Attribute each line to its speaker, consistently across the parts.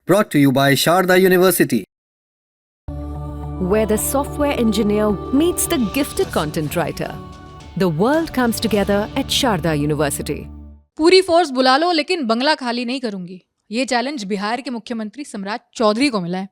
Speaker 1: Brought to you by Sharda University.
Speaker 2: Where the software engineer meets the gifted content writer. The world comes together at Sharda University.
Speaker 3: पूरी force बुला लो लेकिन बंगला खाली नहीं करूंगी, ये challenge Bihar के मुख्यमंत्री सम्राट चौधरी को मिला है।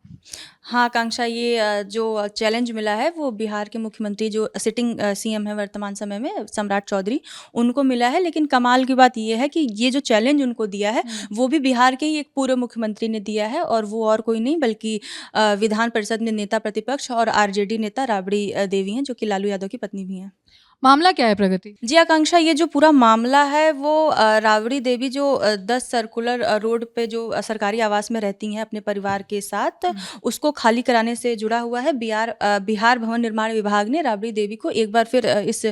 Speaker 4: हाँ आकांक्षा, ये जो चैलेंज मिला है वो बिहार के मुख्यमंत्री जो सिटिंग सीएम है वर्तमान समय में सम्राट चौधरी, उनको मिला है। लेकिन कमाल की बात ये है कि ये जो चैलेंज उनको दिया है वो भी बिहार के ही एक पूर्व मुख्यमंत्री ने दिया है, और वो और कोई नहीं बल्कि विधान परिषद में नेता प्रतिपक्ष और आरजेडी नेता राबड़ी देवी हैं, जो कि लालू यादव की पत्नी भी हैं।
Speaker 3: मामला क्या है प्रगति?
Speaker 4: जी आकांक्षा, ये जो पूरा मामला है वो राबड़ी देवी जो 10 सर्कुलर रोड पे जो सरकारी आवास में रहती हैं अपने परिवार के साथ, उसको खाली कराने से जुड़ा हुआ है। बिहार भवन निर्माण विभाग ने राबड़ी देवी को एक बार फिर इस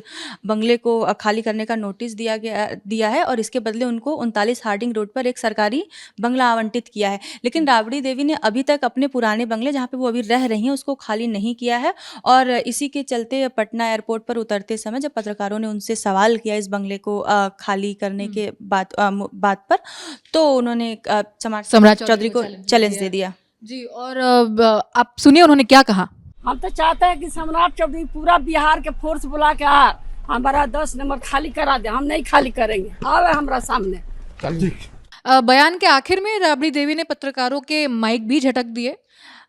Speaker 4: बंगले को खाली करने का नोटिस दिया है, और इसके बदले उनको 39 हार्डिंग रोड पर एक सरकारी बंगला आवंटित किया है। लेकिन राबड़ी देवी ने अभी तक अपने पुराने बंगले जहाँ पे वो अभी रह रही हैं उसको खाली नहीं किया है, और इसी के चलते पटना एयरपोर्ट पर उतरते समय जब पत्रकारों ने उनसे सवाल किया इस बंगले को खाली करने के बात पर, तो उन्होंने सम्राट चौधरी को चैलेंज दे दिया।
Speaker 3: जी, और आप सुनिए उन्होंने क्या कहा।
Speaker 5: हम तो चाहते हैं कि सम्राट चौधरी पूरा बिहार के फोर्स बुला के हमारा 10 नंबर खाली करा दे। हम नहीं खाली करेंगे, आवे हमारा सामने।
Speaker 3: बयान के आखिर में राबड़ी देवी ने पत्रकारों के माइक भी झटक दिए।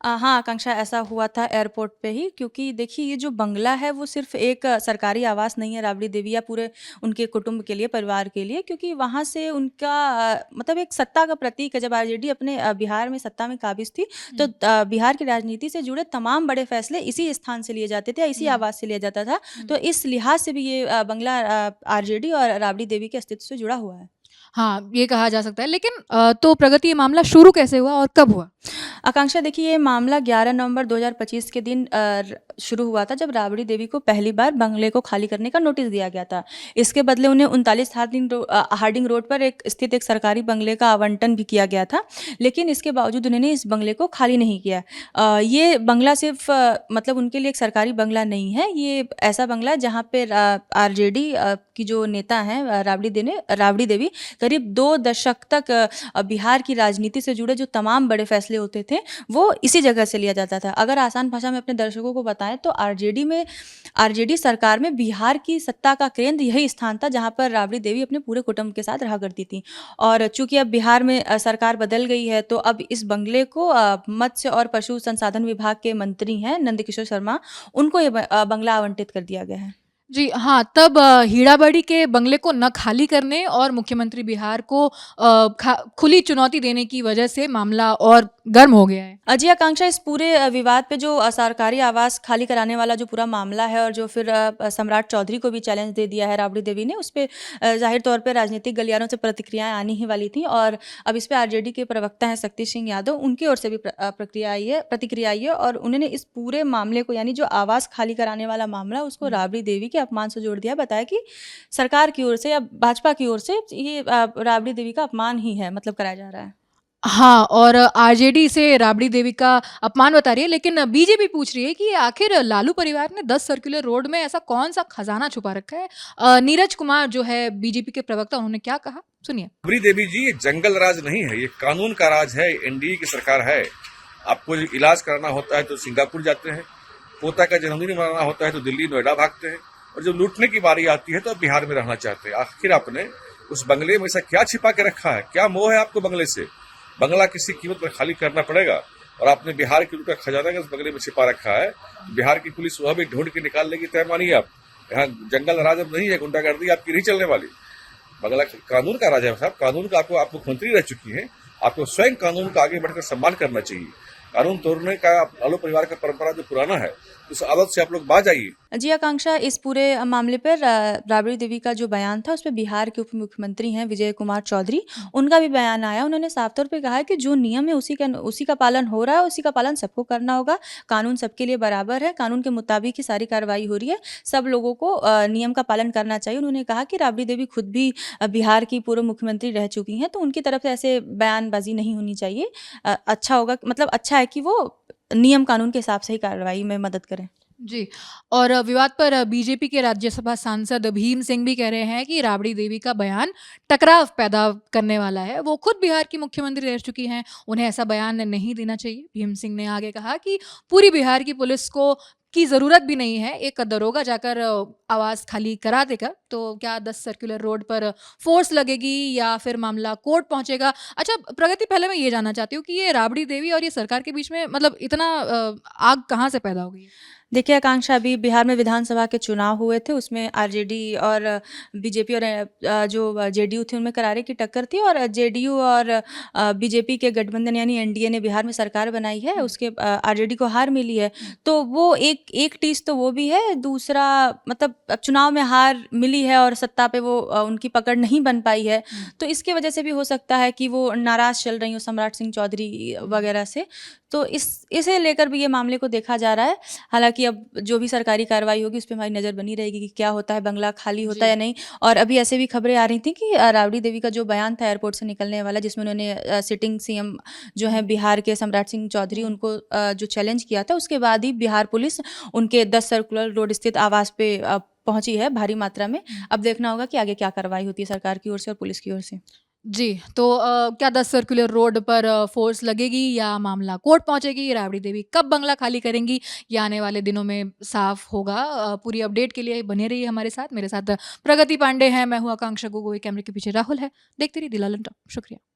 Speaker 4: हाँ आकांक्षा, ऐसा हुआ था एयरपोर्ट पे ही, क्योंकि देखिए ये जो बंगला है वो सिर्फ एक सरकारी आवास नहीं है राबड़ी देवी या पूरे उनके कुटुंब के लिए, परिवार के लिए, क्योंकि वहाँ से उनका मतलब एक सत्ता का प्रतीक है। जब आरजेडी अपने बिहार में सत्ता में काबिज थी तो बिहार की राजनीति से जुड़े तमाम बड़े फैसले इसी स्थान से लिए जाते थे, इसी आवास से लिया जाता था। तो इस लिहाज से भी ये बंगला आरजेडी और राबड़ी देवी के अस्तित्व से जुड़ा हुआ है।
Speaker 3: हाँ, ये कहा जा सकता है। लेकिन तो प्रगति, ये मामला शुरू कैसे हुआ और कब हुआ?
Speaker 4: आकांक्षा देखिए, ये मामला 11 नवंबर 2025 के दिन शुरू हुआ था, जब राबड़ी देवी को पहली बार बंगले को खाली करने का नोटिस दिया गया था। इसके बदले उन्हें 39 हार्डिंग रोड पर स्थित एक सरकारी बंगले का आवंटन भी किया गया था, लेकिन इसके बावजूद उन्होंने इस बंगले को खाली नहीं किया। ये बंगला सिर्फ मतलब उनके लिए एक सरकारी बंगला नहीं है, ये ऐसा बंगला है जहाँ पे आरजेडी की जो नेता हैं राबड़ी देवी करीब 2 दशक तक बिहार की राजनीति से जुड़े जो तमाम बड़े फैसले होते थे वो इसी जगह से लिया जाता था। अगर आसान भाषा में अपने दर्शकों को बताएं तो आरजेडी सरकार में बिहार की सत्ता का केंद्र यही स्थान था जहां पर राबड़ी देवी अपने पूरे कुटुंब के साथ रहा करती थी। और चूंकि अब बिहार में सरकार बदल गई है, तो अब इस बंगले को मत्स्य और पशु संसाधन विभाग के मंत्री हैं नंदकिशोर शर्मा, उनको ये बंगला आवंटित कर दिया गया है।
Speaker 3: जी हाँ, तब हीड़ाबड़ी के बंगले को न खाली करने और मुख्यमंत्री बिहार को खुली चुनौती देने की वजह से मामला और गर्म हो गया है।
Speaker 4: अजय आकांक्षा, इस पूरे विवाद पे जो सरकारी आवास खाली कराने वाला जो पूरा मामला है, और जो फिर सम्राट चौधरी को भी चैलेंज दे दिया है राबड़ी देवी ने, उस पर जाहिर तौर पे राजनीतिक गलियारों से प्रतिक्रियाएं आनी ही वाली थी। और अब इस पे आरजेडी के प्रवक्ता हैं शक्ति सिंह यादव, उनकी ओर से भी प्रतिक्रिया आई है, और उन्होंने इस पूरे मामले को, यानी जो आवास खाली कराने वाला मामला, उसको राबड़ी देवी के अपमान से जोड़ दिया। बताया कि सरकार की ओर से या भाजपा की ओर से ये राबड़ी देवी का अपमान ही है, मतलब कराया जा रहा है।
Speaker 3: हाँ, और आरजेडी से राबड़ी देवी का अपमान बता रही है। लेकिन बीजेपी पूछ रही है कि आखिर लालू परिवार ने 10 सर्कुलर रोड में ऐसा कौन सा खजाना छुपा रखा है। नीरज कुमार जो है बीजेपी के प्रवक्ता, उन्होंने क्या कहा, सुनिए।
Speaker 6: राबड़ी देवी जी, ये जंगल राज नहीं है, ये कानून का राज है। एनडीए की सरकार है। आपको इलाज कराना होता है तो सिंगापुर जाते हैं, पोता का जन्मदिन मनाना होता है तो दिल्ली नोएडा भागते हैं, और जब लूटने की बारी आती है तो बिहार में रहना चाहते हैं। आखिर आपने उस बंगले में ऐसा क्या छिपा के रखा है? क्या मोह है आपको बंगले से? बंगला किसी कीमत पर खाली करना पड़ेगा, और आपने बिहार की लूटा खजाना का उस बंगले में छिपा रखा है। बिहार की पुलिस वह भी ढूंढ के निकाल लेगी, तय मानिए आप। यहाँ जंगल राज अब नहीं है, गुंडागर्दी आपकी नहीं चलने वाली। बंगला कानून का राज है साहब। कानून का आप मुख्यमंत्री रह चुकी हैं, आपको स्वयं कानून का आगे बढ़कर सम्मान करना चाहिए। कानून तोड़ने का लालू परिवार का परंपरा जो पुराना है, उस आदत से आप लोग बाज आइए।
Speaker 4: जी आकांक्षा, इस पूरे मामले पर राबड़ी देवी का जो बयान था उस पर बिहार के उप मुख्यमंत्री हैं विजय कुमार चौधरी, उनका भी बयान आया। उन्होंने साफ तौर पे कहा है कि जो नियम है उसी का पालन हो रहा है, उसी का पालन सबको करना होगा। कानून सबके लिए बराबर है, कानून के मुताबिक ही सारी कार्रवाई हो रही है, सब लोगों को नियम का पालन करना चाहिए। उन्होंने कहा कि राबड़ी देवी खुद भी बिहार की पूर्व मुख्यमंत्री रह चुकी हैं, तो उनकी तरफ से ऐसे बयानबाजी नहीं होनी चाहिए। अच्छा होगा, मतलब अच्छा है कि वो नियम कानून के हिसाब से ही कार्रवाई में मदद करें।
Speaker 3: जी। और विवाद पर बीजेपी के राज्यसभा सांसद भीम सिंह भी कह रहे हैं कि राबड़ी देवी का बयान टकराव पैदा करने वाला है। वो खुद बिहार की मुख्यमंत्री रह चुकी हैं, उन्हें ऐसा बयान नहीं देना चाहिए। भीम सिंह ने आगे कहा कि पूरी बिहार की पुलिस को की ज़रूरत भी नहीं है, एक दरोगा जाकर आवाज़ खाली करा देगा। तो क्या 10 सर्कुलर रोड पर फ़ोर्स लगेगी या फिर मामला कोर्ट पहुँचेगा? अच्छा प्रगति, पहले मैं ये जानना चाहती हूँ कि ये राबड़ी देवी और ये सरकार के बीच में मतलब इतना आग कहाँ से पैदा हो गई है?
Speaker 4: देखिए आकांक्षा, अभी बिहार में विधानसभा के चुनाव हुए थे, उसमें आरजेडी और बीजेपी और जो जेडीयू थी उनमें करारे की टक्कर थी, और जेडीयू और बीजेपी के गठबंधन यानी एनडीए ने बिहार में सरकार बनाई है, उसके आरजेडी को हार मिली है। तो वो एक एक टीस तो वो भी है, दूसरा मतलब अब चुनाव में हार मिली है और सत्ता पे वो उनकी पकड़ नहीं बन पाई है, तो इसके वजह से भी हो सकता है कि वो नाराज़ चल रही हो सम्राट सिंह चौधरी वगैरह से। तो इसे लेकर भी ये मामले को देखा जा रहा है। हालाँकि अब जो भी सरकारी कार्रवाई होगी उस पे हमारी नज़र बनी रहेगी कि क्या होता है, बंगला खाली होता है या नहीं। और अभी ऐसे भी खबरें आ रही थी कि राबड़ी देवी का जो बयान था एयरपोर्ट से निकलने वाला, जिसमें उन्होंने सिटिंग सीएम जो है बिहार के सम्राट सिंह चौधरी उनको जो चैलेंज किया था, उसके बाद ही बिहार पुलिस उनके 10 सर्कुलर रोड स्थित आवास पे पहुंची है भारी मात्रा में। अब देखना होगा कि आगे क्या कार्रवाई होती है सरकार की ओर से और पुलिस की ओर से।
Speaker 3: जी, तो क्या 10 सर्कुलर रोड पर फ़ोर्स लगेगी या मामला कोर्ट पहुँचेगी? राबड़ी देवी कब बंगला खाली करेंगी? ये आने वाले दिनों में साफ़ होगा। पूरी अपडेट के लिए बने रहिए हमारे साथ। मेरे साथ प्रगति पांडे हैं, मैं हूँ आकांक्षा गोगोई, कैमरे के पीछे राहुल है। देखते रहिए दी लॉलन टॉप। शुक्रिया।